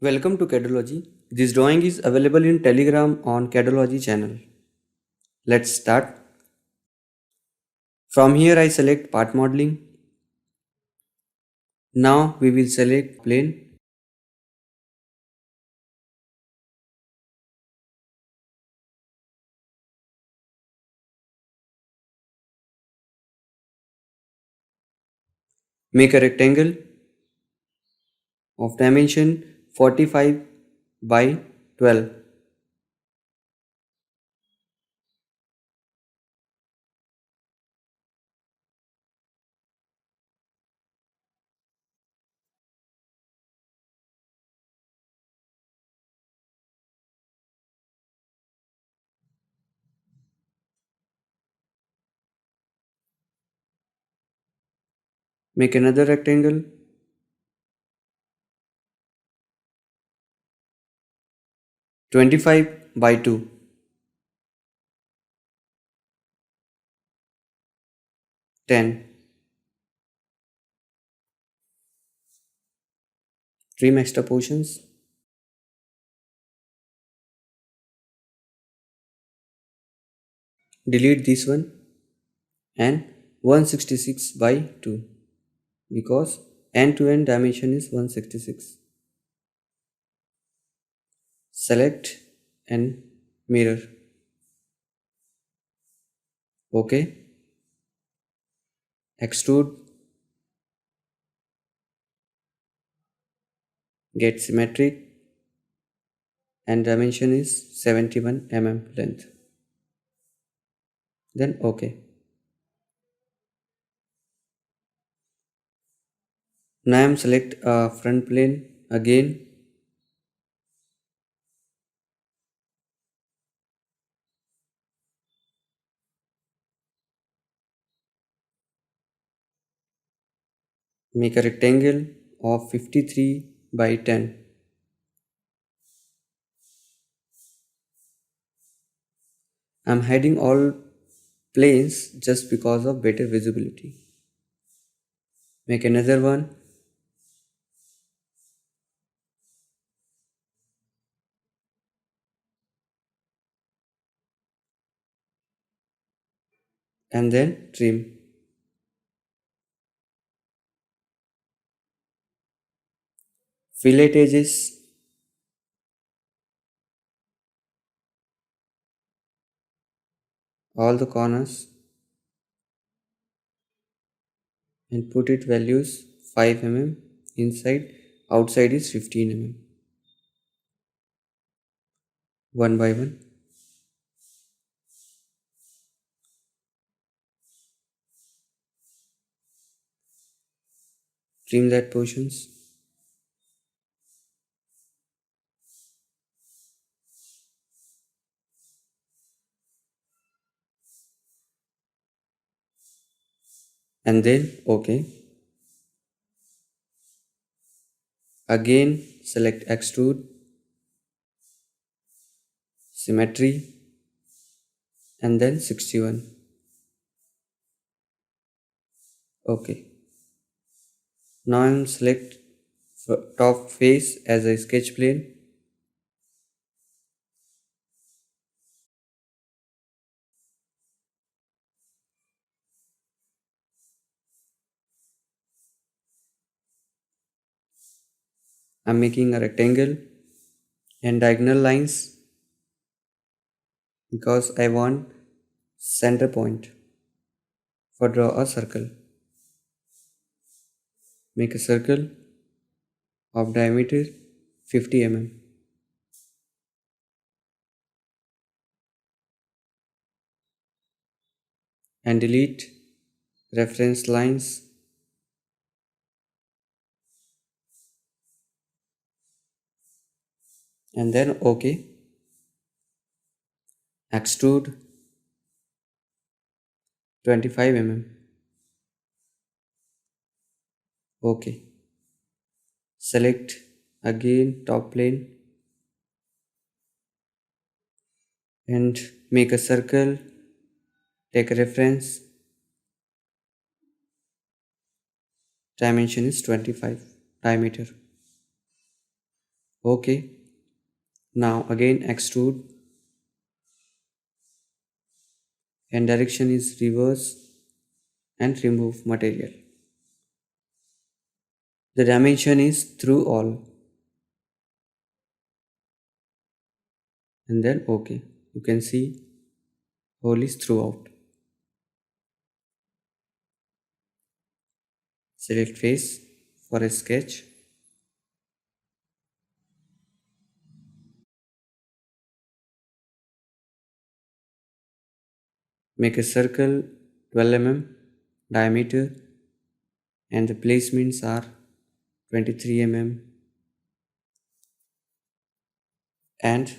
Welcome to CADDology. This drawing is available in Telegram on CADDology channel. Let's start. From here I select part modeling. Now we will select plane. Make a rectangle of dimension 45 by 12. Make another rectangle 25 by 2. 10. Trim extra portions. Delete this one and 166 by 2 because end to end dimension is 166. Select and mirror. OK. Extrude. Get symmetric and dimension is 71 mm length. Then OK. Now I am select front plane again. Make a rectangle of 53 by 10. I am hiding all planes just because of better visibility. Make another one. And then trim. Fillet edges. All the corners and put it values 5 mm inside, outside is 15 mm. One by one. Trim that portions. And then OK. Again select extrude, symmetry and then 61. OK. Now I am select top face as a sketch plane. I am making a rectangle and diagonal lines because I want center point. For draw a circle. Make a circle of diameter 50 mm. And delete reference lines. And then OK. Extrude 25 mm. OK. Select again top plane and make a circle. Take a reference. Dimension is 25 diameter. OK. Now again extrude and direction is reverse and remove material. The dimension is through all and then OK. You can see all is throughout. Select face for a sketch. Make a circle 12 mm diameter and the placements are 23 mm and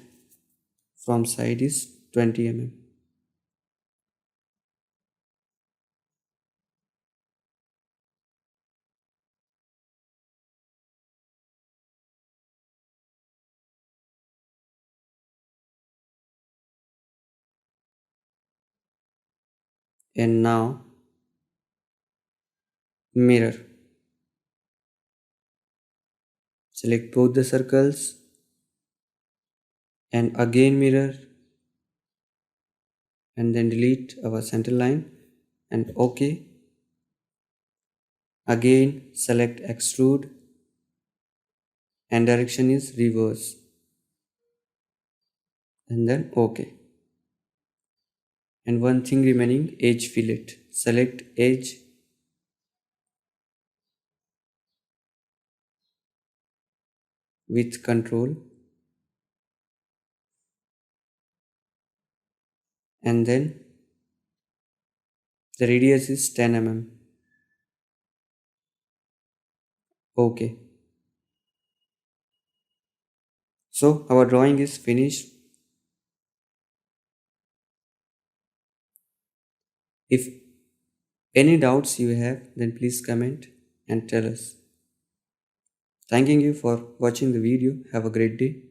from side is 20 mm. And now mirror. Select both the circles and again mirror and then delete our center line and OK. Again select extrude and direction is reverse and then OK. And one thing remaining, edge fillet. Select edge with control and then the radius is 10 mm. OK. So our drawing is finished. If any doubts you have, then please comment and tell us. Thanking you for watching the video. Have a great day.